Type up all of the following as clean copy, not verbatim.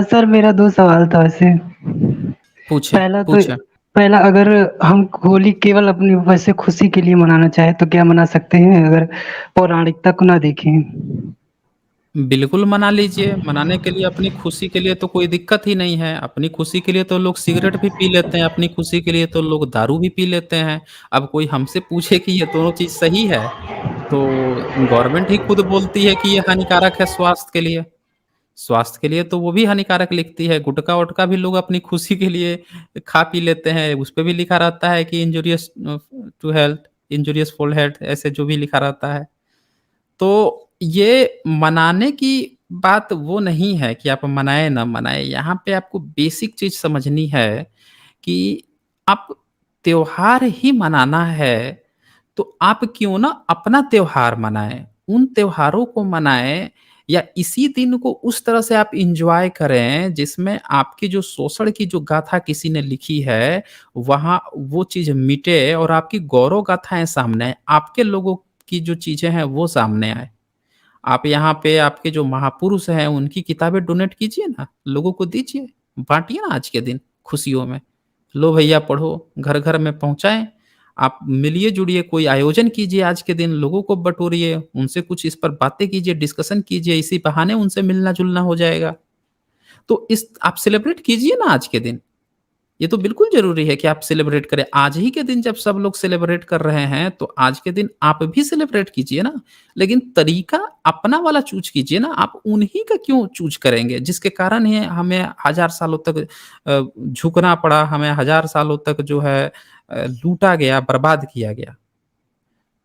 Sir मेरा 2 सवाल था वैसे। पूछे, पहला तो पूछे। पहला अगर हम होली केवल अपनी वैसे खुशी के लिए मनाना चाहें तो क्या मना सकते हैं अगर पौराणिकता को ना देखें? बिल्कुल मना लीजिए, मनाने के लिए अपनी खुशी के लिए तो कोई दिक्कत ही नहीं है। अपनी खुशी के लिए तो लोग सिगरेट भी पी लेते हैं, अपनी खुशी के लिए तो लोग दारू भी पी लेते हैं। अब कोई हमसे पूछे कि ये दोनों चीज़ सही है, तो गवर्नमेंट ही खुद बोलती है कि ये हानिकारक है स्वास्थ्य के लिए। स्वास्थ्य के लिए तो वो भी हानिकारक लिखती है। गुटखा-वुटखा भी लोग अपनी खुशी के लिए खा पी लेते हैं, उसपे भी लिखा रहता है कि injurious to health, injurious for health ऐसे जो भी लिखा रहता है। तो ये मनाने की बात वो नहीं है कि आप मनाएँ ना मनाएँ, यहाँ पे आपको बेसिक चीज़ समझनी है कि आप त्योहार ही मनाना है, तो आप क्यों ना अपना त्योहार मनाएँ। उन त्योहारों को मनाएँ या इसी दिन को उस तरह से आप एन्जॉय करें जिसमें आपकी जो शोषण की जो गाथा किसी ने लिखी है, वहाँ वो चीज़ मिटे और आपकी गौरव गाथाएँ सामने आएँ। आपके लोगों की जो चीज़ें हैं वो सामने आएँ। आप यहाँ पे आपके जो महापुरुष हैं उनकी किताबें डोनेट कीजिए ना, लोगों को दीजिए, बाँटिए ना आज के दिन खुशियों में। लो भैया पढ़ो, घर-घर में पहुँचाएँ। आप मिलिए-जुलिए, कोई आयोजन कीजिए आज के दिन, लोगों को बटोरिए, उनसे कुछ इस पर बातें कीजिए, डिस्कशन कीजिए, इसी बहाने उनसे मिलना-जुलना हो जाएगा। तो इस आप सेलिब्रेट कीजिए ना आज के दिन। ये तो बिल्कुल ज़रूरी है कि आप सेलिब्रेट करें। आज ही के दिन जब सब लोग सेलिब्रेट कर रहे हैं, तो आज के दिन आप भी सेलिब्रेट कीजिए ना। लेकिन तरीका अपना वाला चूज़ कीजिए ना, आप उन्हीं का क्यों चूज़ करेंगे, जिसके कारण ही हमें हज़ार सालों तक झुकना पड़ा, हमें हज़ार सालों तक जो है लूटा गया, बर्बाद किया गया।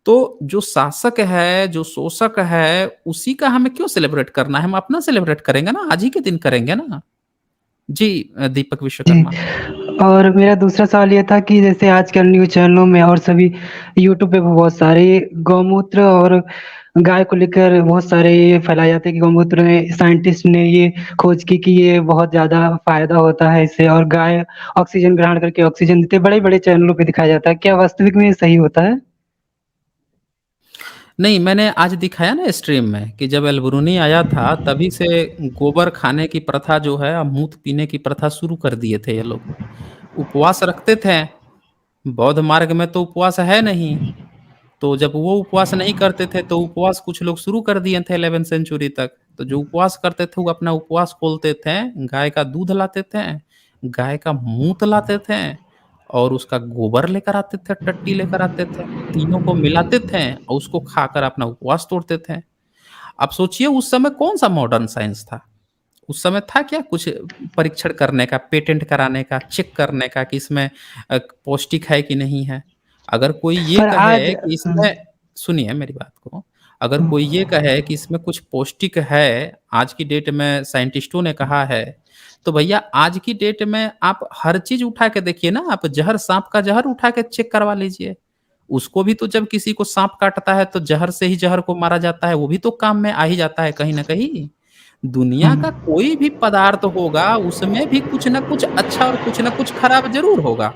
तो जो शासक है, जो शोषक है, उसी का हमें क्यों सेलिब्रेट करना है? हम अपना सेलिब्रेट करेंगे ना, आज ही के दिन करेंगे ना। जी दीपक जी। विश्वकर्मा। और मेरा दूसरा सवाल ये था कि जैसे आजकल न्यूज़ चैनलों में और सभी यूट्यूब पे बहुत सारे गौमूत्र और गाय को लेकर बहुत सारे ये फैलाए जाते हैं कि गौमूत्र में साइंटिस्ट ने ये खोज की कि ये बहुत ज़्यादा फ़ायदा होता है इससे और गाय ऑक्सीजन ग्रहण करके ऑक्सीजन देते हैं, बड़े-बड़े चैनलों पे दिखाया जाता है। क्या वास्तविक में ये सही होता है? नहीं, मैंने आज दिखाया ना स्ट्रीम में कि जब एल्बरूनी आया था, तभी से गोबर खाने की प्रथा जो है, मूत पीने की प्रथा शुरू कर दिए थे ये लोग। उपवास रखते थे, बौद्ध मार्ग में तो उपवास है नहीं, तो जब वो उपवास नहीं करते थे, तो उपवास कुछ लोग शुरू कर दिए थे 11th सेंचुरी तक। तो जो उपवास करते थे, वो अपना उपवास खोलते थे, गाय का दूध लाते थे, गाय का मूत लाते थे और उसका गोबर लेकर आते थे, टट्टी लेकर आते थे। तीनों को मिलाते थे और उसको खाकर अपना उपवास तोड़ते थे। अब सोचिए उस समय कौन-सा मॉडर्न साइंस था? उस समय था क्या कुछ परीक्षण करने का, पेटेंट कराने का, चेक करने का कि इसमें पौष्टिक है कि नहीं है? अगर कोई ये पर आज कहे कि इसमें सुनिए मेरी बात को, अगर कोई ये कहे कि इसमें कुछ पौष्टिक है, आज की डेट में साइंटिस्टों ने कहा है, तो भैया आज की डेट में आप हर चीज़ उठा के देखिए ना, आप ज़हर साँप का ज़हर उठा के चेक करवा लीजिए। उसको भी तो जब किसी को साँप काटता है तो ज़हर से ही ज़हर को मारा जाता है, वो भी तो काम में आ ही जाता है कहीं न कहीं। दुनिया का हुँ। कोई भी पदार्थ होगा, उसमें भी कुछ न कुछ अच्छा और कुछ न कुछ खराब ज़रूर होगा।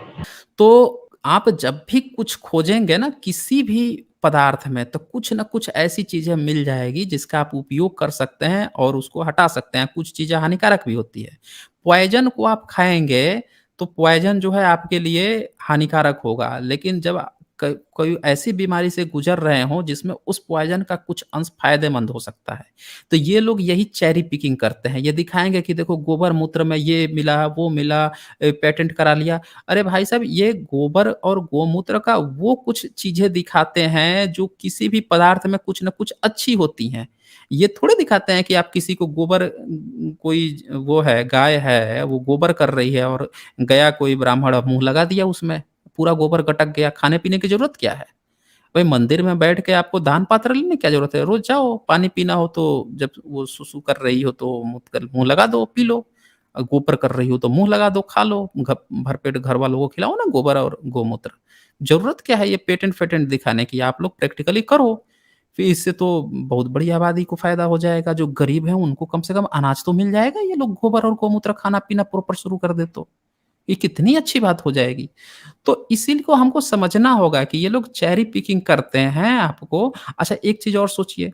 तो आप जब भी कुछ खोजेंगे ना किसी भी पदार्थ में, तो कुछ न कुछ ऐसी चीज़ें मिल जाएगी जिसका आप उपयोग कर सकते हैं और उसको हटा सकते हैं। कुछ चीज़ें हानिकारक भी होती है। पॉइज़न को आप खाएँगे, तो पॉइज़न जो है आपके लिए हानिकारक होगा। लेकिन जब कोई ऐसी बीमारी से गुज़र रहे हों जिसमें उस पॉइज़न का कुछ अंश फ़ायदेमंद हो सकता है। तो ये लोग यही चेरी पिकिंग करते हैं। ये दिखाएँगे कि देखो गोबर मूत्र में ये मिला, वो मिला, पेटेंट करा लिया। अरे भाई साहब ये गोबर और गोमूत्र का वो कुछ चीज़ें दिखाते हैं जो किसी भी पदार्थ में कुछ न कुछ अच्छी होती हैं। ये थोड़ी दिखाते हैं कि आप किसी को गोबर कोई वो है, गाय है, वो गोबर कर रही है और गया कोई ब्राह्मण मुँह लगा दिया उसमें, पूरा गोबर गटक गया, खाने-पीने की ज़रूरत क्या है? भाई मंदिर में बैठ के आपको दान पात्र लेने की क्या ज़रूरत है? रोज़ जाओ, पानी पीना हो तो जब वो सुसु कर रही हो तो मुँह लगा दो, पी लो। गोबर कर रही हो तो मुँह लगा दो, खा लो। भरपेट घरवालों को खिलाओ ना गोबर और गोमूत्र। ज़रूरत क्या है ये पेटेंट-फेटेंट दिखाने की? आप लोग प्रैक्टिकली करो। फिर इससे तो बहुत बड़ी आबादी को फ़ायदा हो जाएगा। जो गरीब हैं उनको कम से कम अनाज तो मिल जाएगा, ये लोग गोबर और गोमूत्र खाना-पीना प्रॉपर शुरू कर दें तो। ये कितनी अच्छी बात हो जाएगी। तो इसीलिए को हमको समझना होगा कि ये लोग चेरी पिकिंग करते हैं आपको। अच्छा एक चीज़ और सोचिए,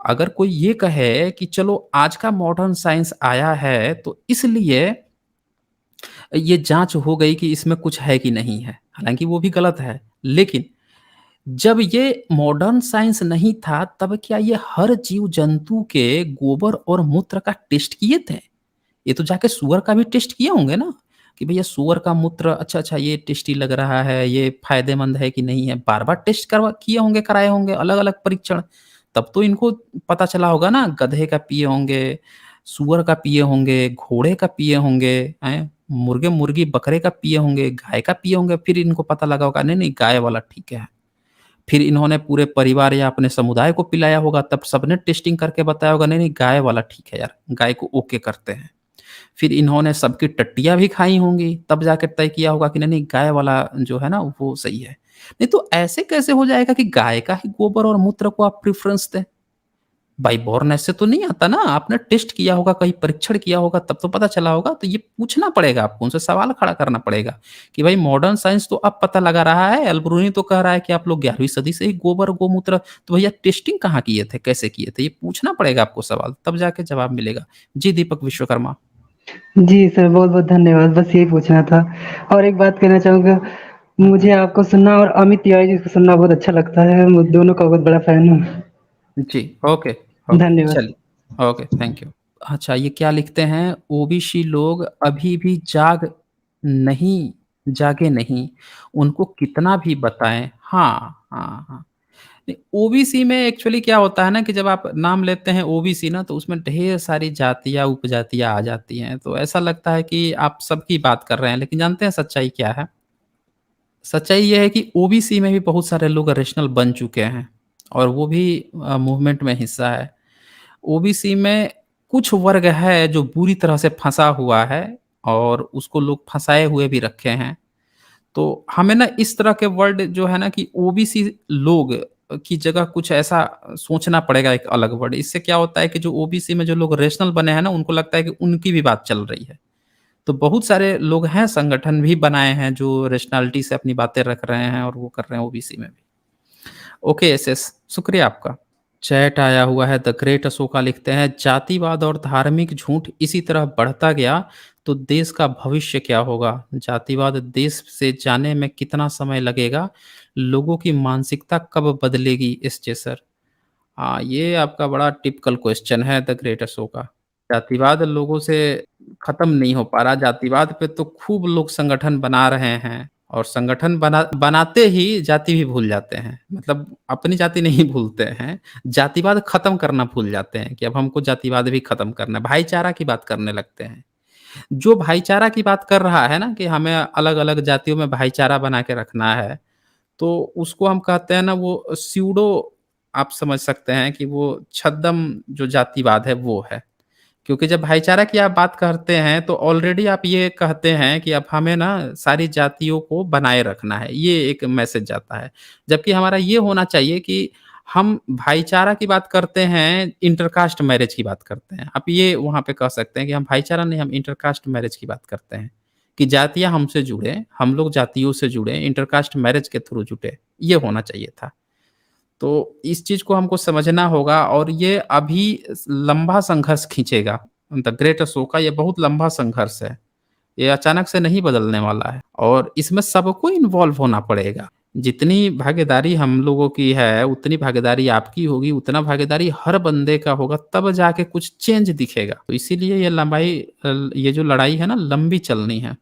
अगर कोई ये कहे कि चलो आज का मॉडर्न साइंस आया है तो इसलिए ये जाँच हो गई कि इसमें कुछ है कि नहीं है, हालाँकि वो भी गलत है। लेकिन जब ये मॉडर्न साइंस नहीं था तब क्या ये हर जीव-जंतु के गोबर और मूत्र का टेस्ट किए थे? ये तो जाके सूअर का भी टेस्ट किए होंगे ना, कि भैया सूअर का मूत्र अच्छा-अच्छा ये टेस्टी लग रहा है, ये फ़ायदेमंद है कि नहीं है, बार-बार टेस्ट करवा किए होंगे, कराए होंगे अलग-अलग परीक्षण, तब तो इनको पता चला होगा ना, गधे का पिए होंगे, सूअर का पिए होंगे, घोड़े का पिए होंगे, हैं? मुर्गे-मुर्गी बकरे का पिए होंगे, गाय का पिए होंगे, फिर इनको पता लगा होगा नहीं-नहीं गाय वाला ठीक है। फिर इन्होंने पूरे परिवार या अपने समुदाय को पिलाया होगा, तब सबने टेस्टिंग करके बताया होगा, नहीं-नहीं गाय वाला ठीक है यार, गाय को ओके करते हैं। फिर इन्होंने सबकी टट्टियाँ भी खाई होंगी, तब जाके तय किया होगा कि नहीं-नहीं गाय वाला जो है ना वो सही है। नहीं तो ऐसे कैसे हो जाएगा कि गाय का ही गोबर और मूत्र को आप प्रेफ़रेंस दें? बाय बॉर्न ऐसे तो नहीं आता ना, आपने टेस्ट किया होगा, कहीं परीक्षण किया होगा तब तो पता चला होगा, तो ये पूछना पड़ेगा आपको, उनसे सवाल खड़ा करना पड़ेगा कि भाई मॉडर्न साइंस तो अब पता लगा रहा है, एल्ब्रूनी तो कह रहा है कि आप लोग 11वीं सदी से ही गोबर, गोमूत्र, तो भैया टेस्टिंग कहाँ किए थे, कैसे किए थे? ये पूछना पड़ेगा आपको सवाल, तब जाके जवाब मिलेगा। जी, दीपक विश्वकर्मा। जी सर, बहुत-बहुत धन्यवाद। बस यही पूछना था और एक बात कहना चाहूँगा, मुझे आपको सुनना और अमित तिवारी जी को सुनना बहुत अच्छा लगता है। मैं दोनों का बहुत बड़ा फ़ैन हूँ। जी, ओके, ओके, धन्यवाद। चलिए, ओके, थैंक यू। अच्छा, ये क्या लिखते हैं, ओबीसी लोग अभी भी जागे नहीं, उनको कितना भी बताएँ हाँ, हाँ, हाँ। नहीं, ओबीसी में एक्चुअली क्या होता है ना कि जब आप नाम लेते हैं ओबीसी ना, तो उसमें ढेर सारी जातियाँ, उपजातियाँ आ जाती हैं, तो ऐसा लगता है कि आप सबकी बात कर रहे हैं, लेकिन जानते हैं सच्चाई क्या है? सच्चाई ये है कि ओबीसी में भी बहुत सारे लोग रैशनल बन चुके हैं और वो भी मूवमेंट में हिस्सा है। ओबीसी में कुछ वर्ग है जो बुरी तरह से फँसा हुआ है और उसको लोग फँसाए हुए भी रखे हैं। तो हमें ना इस तरह के वर्ड जो है ना कि ओबीसी लोग की जगह कुछ ऐसा सोचना पड़ेगा एक अलग वर्ड। इससे क्या होता है कि जो ओबीसी में जो लोग रैशनल बने हैं ना, उनको लगता है कि उनकी भी बात चल रही है। तो बहुत सारे लोग हैं, संगठन भी बनाए हैं जो रैशनैलिटी से अपनी बातें रख रहे हैं और वो कर रहे हैं ओबीसी में भी। ओके एसएस, शुक्रिया आपका। चैट आया हुआ है, द ग्रेट अशोका लिखते हैं, जातिवाद और धार्मिक झूठ इसी तरह बढ़ता गया तो देश का भविष्य क्या होगा? जातिवाद देश से जाने में कितना समय लगेगा? लोगों की मानसिकता कब बदलेगी? SJ sir. हाँ, ये आपका बड़ा टिपिकल क्वेश्चन है द ग्रेट अशोका। जातिवाद लोगों से खत्म नहीं हो पा रहा, जातिवाद पे तो खूब लोग संगठन बना रहे हैं और संगठन बनाते ही जाति भी भूल जाते हैं। मतलब अपनी जाति नहीं भूलते हैं, जातिवाद खत्म करना भूल जाते हैं कि अब हमको जातिवाद भी खत्म करना है, भाईचारा की बात करने लगते हैं। जो भाईचारा की बात कर रहा है ना कि हमें अलग-अलग जातियों में भाईचारा बना के रखना है, तो उसको हम कहते हैं ना वो स्यूडो, आप समझ सकते हैं कि वो छद्म जो जातिवाद है वो है। क्योंकि जब भाईचारा की आप बात करते हैं तो ऑलरेडी आप ये कहते हैं कि अब हमें ना सारी जातियों को बनाए रखना है, ये एक मैसेज जाता है। जबकि हमारा ये होना चाहिए कि हम भाईचारा की बात करते हैं, इंटरकास्ट मैरिज की बात करते हैं। आप ये वहाँ पे कह सकते हैं कि हम भाईचारा नहीं, हम इंटरकास्ट मैरिज की बात करते हैं, कि जातियाँ हमसे जुड़ें, हम लोग जातियों से जुड़ें, इंटरकास्ट मैरिज के थ्रू जुड़े, ये होना चाहिए था। तो इस चीज़ को हमको समझना होगा और ये अभी लंबा संघर्ष खींचेगा। द ग्रेट अशोका ये बहुत लंबा संघर्ष है। ये अचानक से नहीं बदलने वाला है और इसमें सबको इन्वॉल्व होना पड़ेगा। जितनी भागीदारी हम लोगों की है, उतनी भागीदारी आपकी होगी, उतना भागीदारी हर बंदे का होगा, तब जाके कुछ चेंज दिखेगा। तो इसीलिए ये ये जो लड़ाई है ना, लंबी चलनी है।